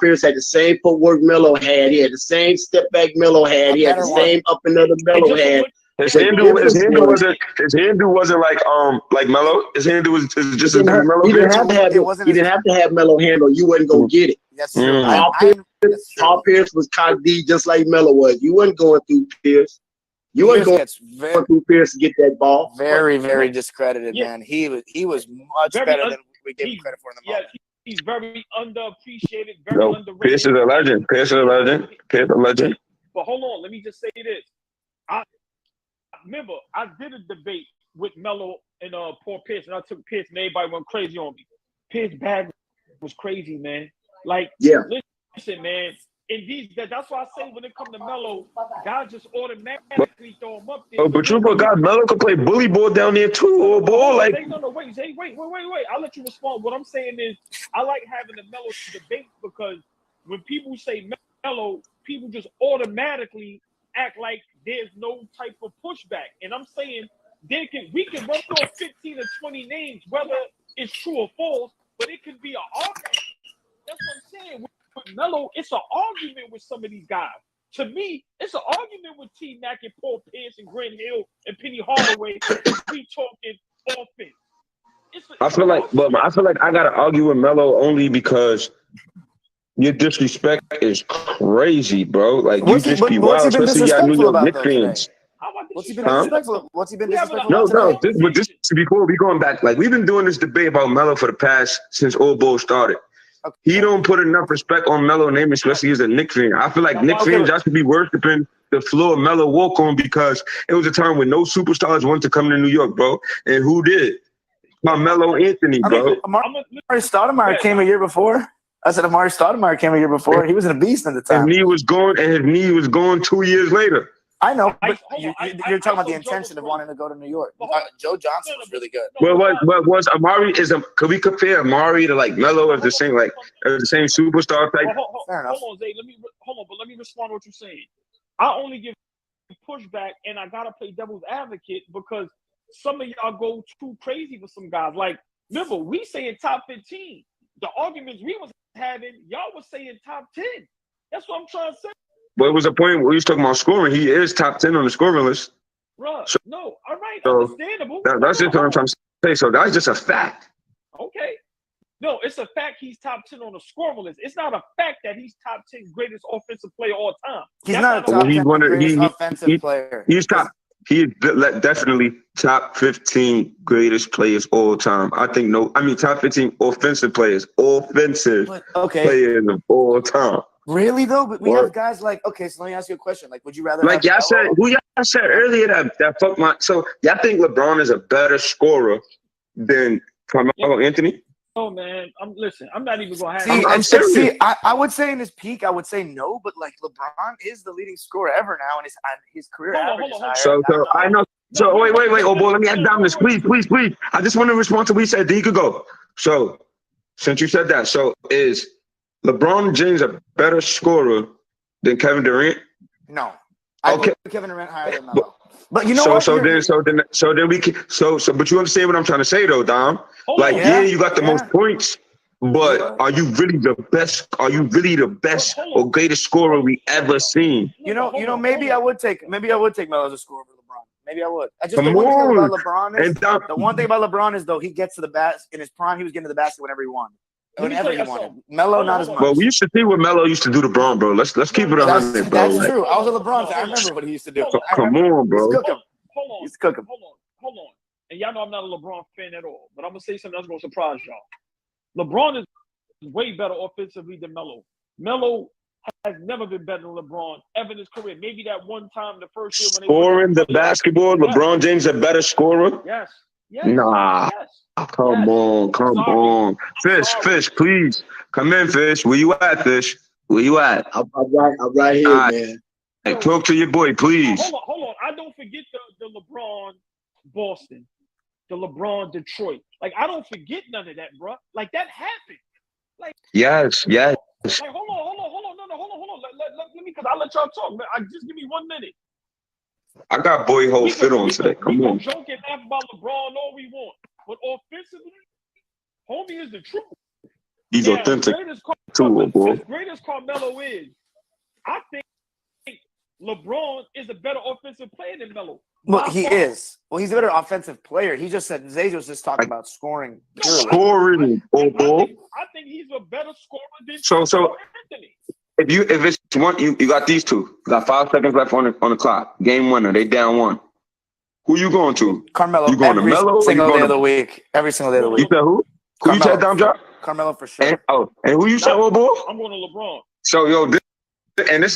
Pierce had the same footwork Melo had. He had the same step back Melo had. He had the same up and under Melo had. His handle wasn't like Melo. His handle was just as good as Melo. He didn't have to have Melo handle. You wasn't gonna get it. That's true. Paul Pierce was cock D just like Melo was. You wasn't going through Pierce. You wasn't going through Pierce to get that ball. Very, very discredited, man. He was much better than we gave him credit for in the moment. He's very underappreciated, very underrated. Pierce is a legend. Pierce is a legend. But hold on, let me just say this. Remember, I did a debate with Melo and Paul Pierce, and I took Pierce, and everybody went crazy on me. Pierce bag was crazy, man. Like, listen, man. And that's why I say when it comes to Melo, guys just automatically throw him up there. Oh, but you forgot Melo could play bully ball down there too, or ball like. No, wait. I'll let you respond. What I'm saying is, I like having the Melo debate because when people say Melo, people just automatically act like there's no type of pushback. And I'm saying we can run through 15 or 20 names, whether it's true or false, but it can be an argument. That's what I'm saying. With Melo, it's an argument with some of these guys. To me, it's an argument with T Mac and Paul Pierce and Grant Hill and Penny Hardaway if we talking offense. I feel like I gotta argue with Melo only because your disrespect is crazy, bro. Like you just be wild, especially y'all New York Knicks fans. What's he been disrespectful? What's he been disrespectful? No. But this before we going back, like we've been doing this debate about Melo for the past since ALLBALL started. Okay. He don't put enough respect on Melo's name, especially as a Knicks fan. I feel like Knicks fans y'all should be worshiping the floor Melo walk on because it was a time when no superstars wanted to come to New York, bro. And who did? Carmelo Anthony, bro. Amari Stoudemire came a year before. I said Amari Stoudemire came a year before. He was a beast at the time. His knee was gone 2 years later. I know, but you're talking about the intention of wanting to go to New York. Joe Johnson was really good. Well, what was Amari? Could we compare Amari to like Melo as the same superstar type? Hold on, Zay. Let me respond to what you're saying. I only give pushback, and I gotta play devil's advocate because some of y'all go too crazy for some guys. Like, remember, we saying top 15. The arguments we was having, y'all was saying top 10. That's what I'm trying to say. But it was a point where he was talking about scoring. He is top 10 on the scoring list. Right. So, no, all right, understandable. That's just what I'm trying to say. So that's just a fact. Okay. No, it's a fact he's top 10 on the scoring list. It's not a fact that he's top 10 greatest offensive player all time. He's not a top 10 greatest offensive player. He's top. He is definitely top 15 greatest players all time. Top 15 offensive players. Players of all time. Really though, but we have guys like so let me ask you a question. Like, would you rather y'all said earlier that fuck my y'all think LeBron is a better scorer than Carmelo Anthony? Oh man, I'm not even gonna have. I would say in his peak, I would say no, but like LeBron is the leading scorer ever now, and his career average is higher. So I know. So wait. Oh boy, let me ask Dominic, please. I just want to respond to what he said. Then you could go. So since you said that, so is LeBron James a better scorer than Kevin Durant? No. I put Kevin Durant higher than Melo. But you know what? But you understand what I'm trying to say though, Dom? You got the most points, but are you really the best? Are you really the best or greatest scorer we ever seen? Maybe I would take Melo as a scorer for LeBron. Maybe I would. The one thing about LeBron is though he gets to the basket in his prime. He was getting to the basket whenever he wanted. Whenever he wanted. Melo, not as much. Well, we used to see what Melo used to do to LeBron, bro. Let's keep it 100, bro. That's true. I was a LeBron fan. I remember what he used to do. Come on, bro. Hold on. And y'all know I'm not a LeBron fan at all, but I'm gonna say something that's gonna surprise y'all. LeBron is way better offensively than Melo. Melo has never been better than LeBron ever in his career. Maybe that one time the first year when scoring the basketball, LeBron James a better scorer? Yes. Nah. Yes. Come on. Fish, please. Come in, Fish. Where you at, Fish? Where you at? I'm right here, man. Hey, talk to your boy, please. Hold on. I don't forget the LeBron Boston, the LeBron Detroit. Like, I don't forget none of that, bro. Like, that happened. Like, yes. Like, hold on. No, hold on. Let me, because I'll let y'all talk, man. Just give me 1 minute. I got boy whole fit on today. Come on. We can joke and laugh about LeBron all we want, but offensively, homie is the truth. He's authentic too, boy. As great as Carmelo is, I think LeBron is a better offensive player than Melo. Well, he is. Well, he's a better offensive player. He just said Zay was just talking about scoring. Scoring, I think he's a better scorer than So Anthony. if it's one, you got these two. You got 5 seconds left on the clock. Game winner. They down 1. Who you going to? Carmelo. You going to Melo? Every single day of the week. Every single day of the week. You said who? Who you said Dom Drop? Carmelo for sure. And who you said, old boy? I'm going to LeBron. So yo, this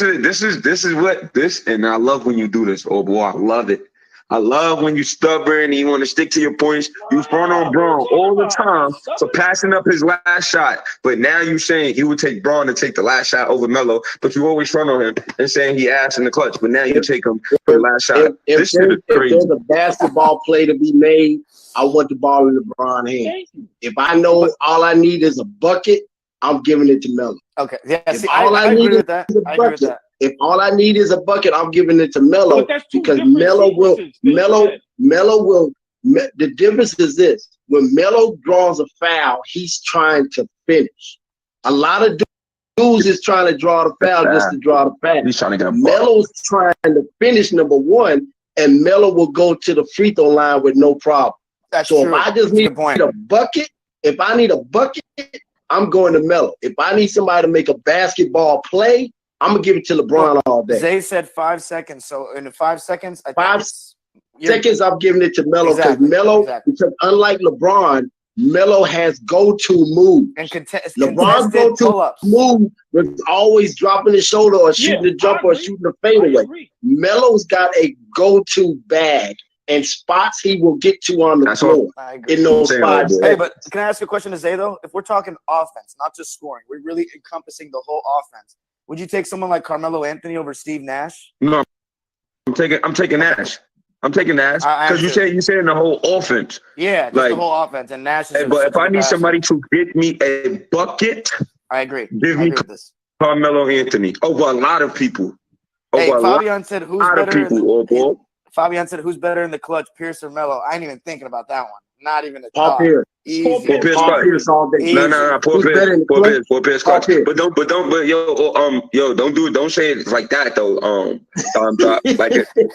is what this, and I love when you do this, old boy. I love it. I love when you stubborn and you want to stick to your points. You front on Braun all the time for passing up his last shot. But now you saying he would take Braun to take the last shot over Melo, but you always front on him and saying he asked in the clutch. But now you take him for the last shot. This shit is crazy. If there's a basketball play to be made, I want the ball in LeBron's hand. If I know all I need is a bucket, I'm giving it to Melo. Okay. Yeah. I agree with that. I agree with that. If all I need is a bucket, I'm giving it to Melo because Melo will. The difference is this: when Melo draws a foul, he's trying to finish. A lot of dudes is trying to draw the foul just to draw the foul. He's trying to get a Melo's trying to finish number 1, and Melo will go to the free throw line with no problem. That's so true. If I just need a bucket, I'm going to Melo. If I need somebody to make a basketball play, I'm gonna give it to LeBron all day. Zay said 5 seconds. So in 5 seconds, I'm giving it to Melo because unlike LeBron, Melo has go-to move. And LeBron's go-to move was always dropping his shoulder or shooting the jump or shooting the fadeaway. Melo's got a go-to bag and spots he will get to on the floor in those spots. Hey, but can I ask you a question to Zay though? If we're talking offense, not just scoring, we're really encompassing the whole offense. Would you take someone like Carmelo Anthony over Steve Nash? No, I'm taking Nash. I'm taking Nash because you said in the whole offense. Yeah, just the whole offense and Nash. But if I need somebody to get me a bucket, I agree. Give me Carmelo Anthony over a lot of people. Hey, Fabian said who's better? Fabian said who's better in the clutch, Pierce or Melo? I ain't even thinking about that one. Not even a Paul Pierce. Paul Pierce all day. No. Paul Pierce clutch. But don't say it like that though. Dom Drop.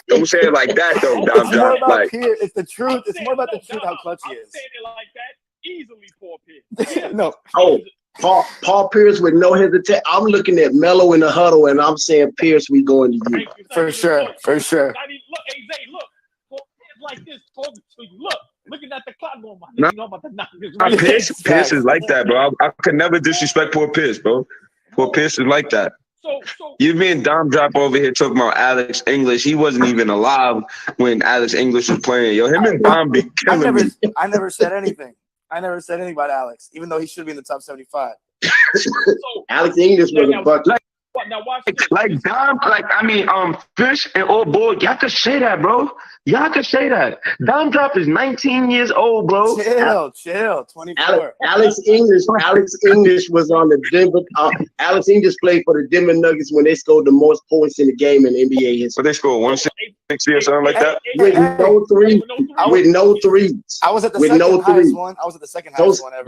Don't say it like that though. Dom Drop. It's the truth. It's more about the truth how clutch he is. I'm saying it like that easily, Paul Pierce. Yeah. No. Paul Pierce with no hesitation. I'm looking at Melo in the huddle and I'm saying Pierce, we going to you. For sure. Look, hey Zay, look. Paul Pierce like this talking to you. Look. Looking at the clock going, my nigga, about to knock this Pierce is like that, bro. I could never disrespect Paul Pierce, bro. Paul Pierce is like that. So you being Dom Drop over here talking about Alex English. He wasn't even alive when Alex English was playing. Yo, him and Dom be killing me. I never said anything. I never said anything about Alex, even though he should be in the top 75. Alex English was a bucket. Now watch Fish and Old Boy, y'all could say that, bro. Y'all could say that. Dom Drop is 19 years old, bro. Chill. 24. Alex English was on the Denver. Alex English played for the Denver Nuggets when they scored the most points in the game in NBA history. But they scored 160 or something like that. With no threes. I was at the second highest one. I was at the second highest one ever.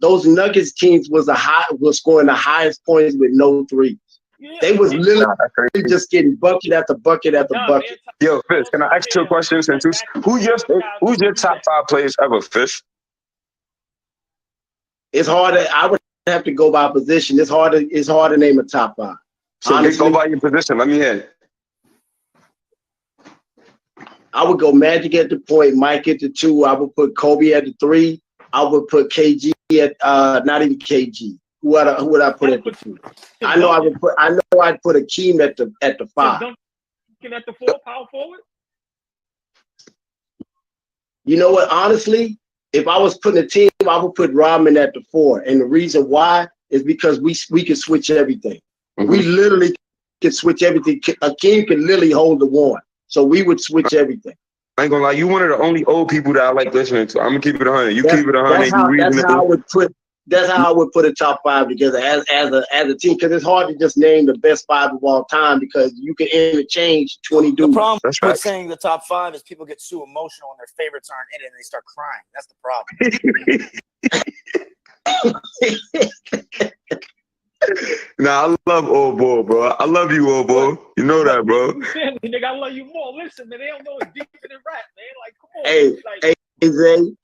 Those Nuggets teams was scoring the highest points with no threes. Yeah, they was literally just getting bucket after bucket after bucket. Yo, Fish, can I ask you a question? Who's your top 5 players ever, Fish? It's hard. I would have to go by position. It's hard to name a top 5. So honestly, go by your position. Let me hear it. I would go Magic at the point, Mike at the 2. I would put Kobe at the 3. I would put KG at not even KG. Who would I put at the 2? I know I'd put Akeem at the 5. Looking at the 4 power forward. You know what? Honestly, if I was putting a team, I would put Rodman at the 4. And the reason why is because we can switch everything. Mm-hmm. We literally can switch everything. Akeem can literally hold the 1. So we would switch everything. I ain't gonna lie, you one of the only old people that I like listening to. I'm gonna keep it 100. You keep it 100. That's how I would put. That's how I would put a top 5 together as a team, because it's hard to just name the best 5 of all time because you can interchange 20 dudes. The problem That's with right. saying the top 5 is people get too emotional when their favorites aren't in it and they start crying. That's the problem. Nah, I love Old Ball, bro. I love you, Old Ball. You know that, bro. Nigga, I love you more. Listen, man, they don't know it's deeper than rap, man. Like, come on. Hey, Like,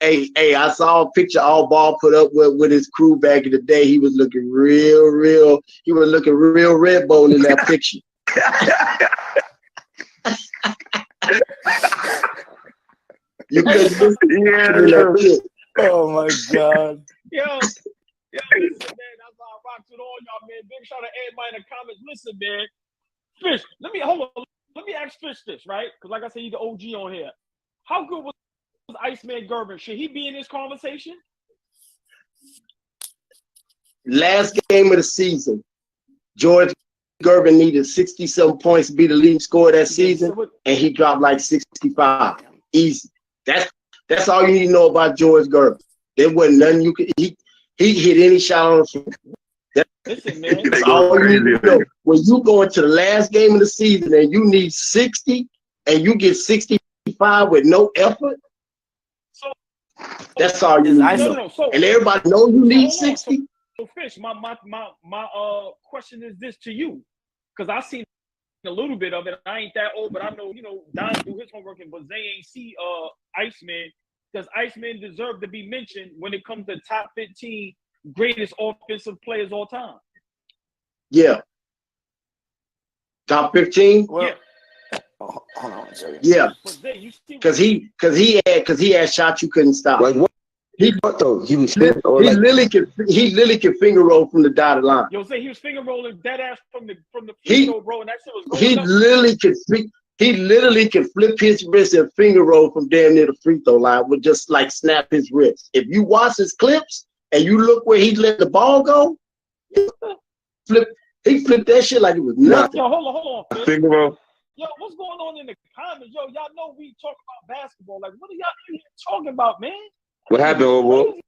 hey, I saw a picture AllBall put up with his crew back in the day. He was looking real. He was looking real red bone in that picture. You couldn't just Oh my God. Yo, listen, man. That's how I rock with all y'all, man. Big shout out to everybody in the comments. Listen, man. Fish, let me ask Fish this, right? Because like I said, he's the OG on here. How good was Iceman Gervin? Should he be in this conversation? Last game of the season, George Gervin needed 60-something points to be the leading scorer that season, and he dropped like 65. Easy. That's all you need to know about George Gervin. There wasn't nothing you could. He hit any shot on the field. Listen, man. That's all you need to know. When you go into the last game of the season and you need 60 and you get 65 with no effort, that's all you need to know. And everybody know you need 60. So Fish, my question is this to you, because I seen a little bit of it. I ain't that old, but I know, Don do his homework, but they ain't see Iceman. Does Iceman deserve to be mentioned when it comes to top 15 greatest offensive players all time? Yeah. Top 15? Well, yeah. Hold on a second. Yeah. Because he had shots you couldn't stop. Like what? What though? He literally could finger roll from the dotted line. Yo, say he was finger rolling dead ass from the free throw, bro, and that shit was going He literally could flip his wrist and finger roll from damn near the free throw line with just like snap his wrist. If you watch his clips and you look where he let the ball go, he flipped that shit like it was nothing. Yo, hold on. Finger roll. Yo, what's going on in the comments? Yo, y'all know we talk about basketball. Like, what are y'all in here talking about, man? What happened, Old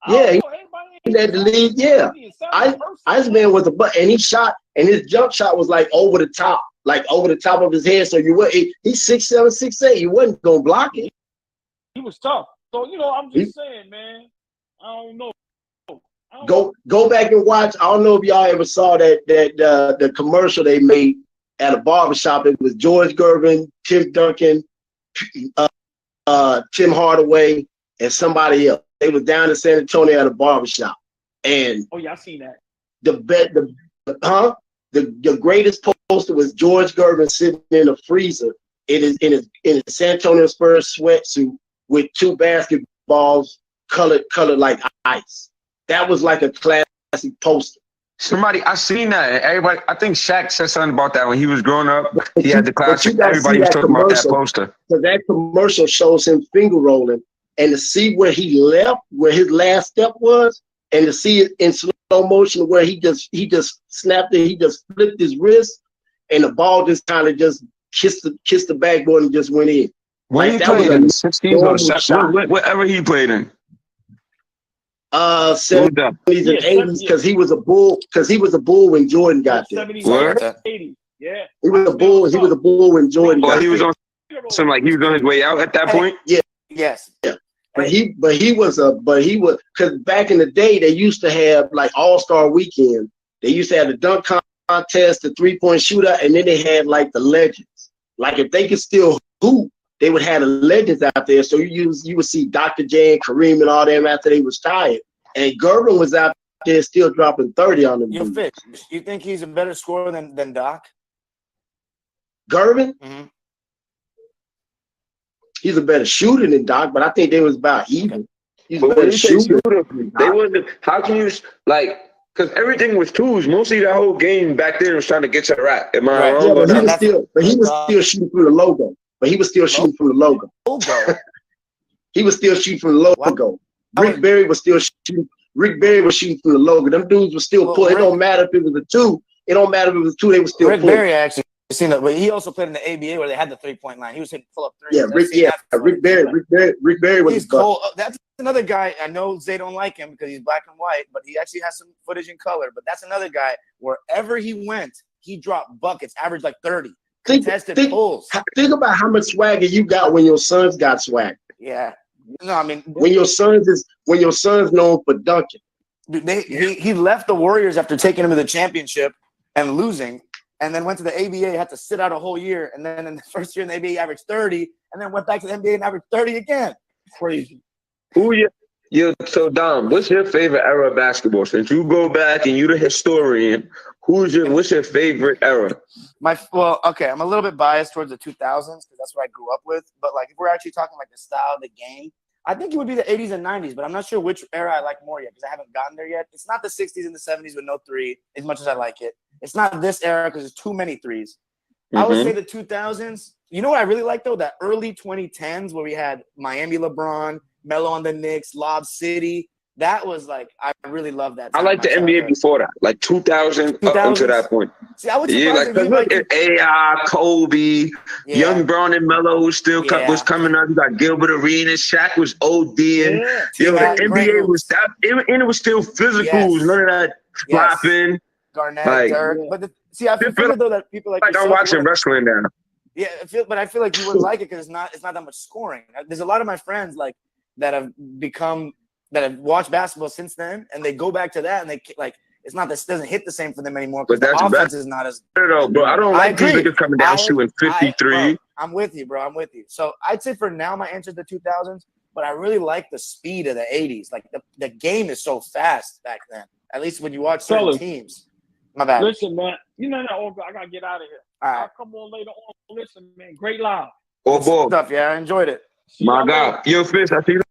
Yeah, he led the league. Yeah, Iceman was a butt, and he shot, and his jump shot was like over the top of his head. So he's 6'7", 6'8". You wasn't gonna block it. He was tough. So I'm just saying, man. I don't know. Go back and watch. I don't know if y'all ever saw the commercial they made at a barbershop. It was George Gervin, Tim Duncan, Tim Hardaway, and somebody else. They was down in San Antonio at a barbershop. And I seen that. The greatest poster was George Gervin sitting in a freezer in his San Antonio Spurs sweatsuit with 2 basketballs colored like ice. That was like a classic poster. I seen that. Everybody, I think Shaq said something about that when he was growing up. He had the classic. Everybody was talking about that poster. So that commercial shows him finger rolling, and to see where he left, where his last step was, and to see it in slow motion where he just snapped it, he just flipped his wrist, and the ball just kind of just kissed the backboard and just went in. When he played in the 60s or 70s, whatever he played in. 70s and 80s, because he was a bull. Because he was a bull when Jordan got there. 70s, 80s. Yeah. He was a bull. He was a bull when Jordan got there. He was on something like he was on his way out at that point. Yeah. Yes. Yeah. But he was because back in the day they used to have like All-Star Weekend. They used to have the dunk contest, the 3-point shootout, and then they had like the legends. Like if they could still hoop, they would have the legends out there. So you would see Dr. J and Kareem and all them after they was tired. And Gervin was out there still dropping 30 on them. Yo, Fish, you think he's a better scorer than Doc? Gervin? Mm-hmm. He's a better shooter than Doc, but I think they was about even. He's a better shooter. They wasn't. How can you because everything was twos. Mostly that whole game back there was trying to get to the rack. Am I wrong? Yeah, but he was still shooting from the logo. He was still shooting from the logo. He was still shooting from the logo. Rick Barry was still shooting. Rick Barry was shooting from the logo. Them dudes were still pulling. It don't matter if it was a 2. It don't matter if it was 2. They were still pulling. Rick Barry actually seen that, but he also played in the ABA where they had the 3-point line. He was hitting pull-up threes. Yeah, Rick Barry was he's cold. That's another guy. I know Zay don't like him because he's black and white, but he actually has some footage in color. But that's another guy. Wherever he went, he dropped buckets, averaged like 30. Contested pulls. Think about how much swagger you got when your sons got swag. Yeah. No, I mean when your sons known for dunking. Dude, he left the Warriors after taking him to the championship and losing, and then went to the ABA, had to sit out a whole year, and then in the first year in the ABA averaged 30, and then went back to the NBA and averaged 30 again. Crazy. So Dom, what's your favorite era of basketball? Since you go back and you're the historian, what's your favorite era? Okay, I'm a little bit biased towards the 2000s because that's what I grew up with. But like, if we're actually talking like the style of the game, I think it would be the 80s and 90s. But I'm not sure which era I like more yet because I haven't gotten there yet. It's not the 60s and the 70s with no three, as much as I like it. It's not this era because there's too many threes. I would say the 2000s. You know what I really like though? That early 2010s where we had Miami LeBron, Melo on the Knicks, Lob City. That was like, I really love that. I like the NBA before that, like 2000 up until that point. See, I would look at AI, Kobe, Young Brown and Melo was still was coming up. You got Gilbert Arenas, Shaq was ODing. The NBA was that, and it was still physical. None of that flopping. Garnett, Dirk. But I feel though that people like I'm watching wrestling now. Yeah, I feel like you wouldn't like it because it's not that much scoring. There's a lot of my friends like that have watched basketball since then, and they go back to that, and they like it's not this doesn't hit the same for them anymore because the offense is not as. No, bro. I don't like these niggas coming down shooting 53. I'm with you, bro. I'm with you. So I'd say for now, my answer is the 2000s, but I really like the speed of the 80s. Like the game is so fast back then. At least when you watch certain teams. My bad. Listen, man. I gotta get out of here. All right. I'll come on later on. Listen, man. Great live. Ball. Stuff. Yeah, I enjoyed it. My God. Yo, Fitz, I see you.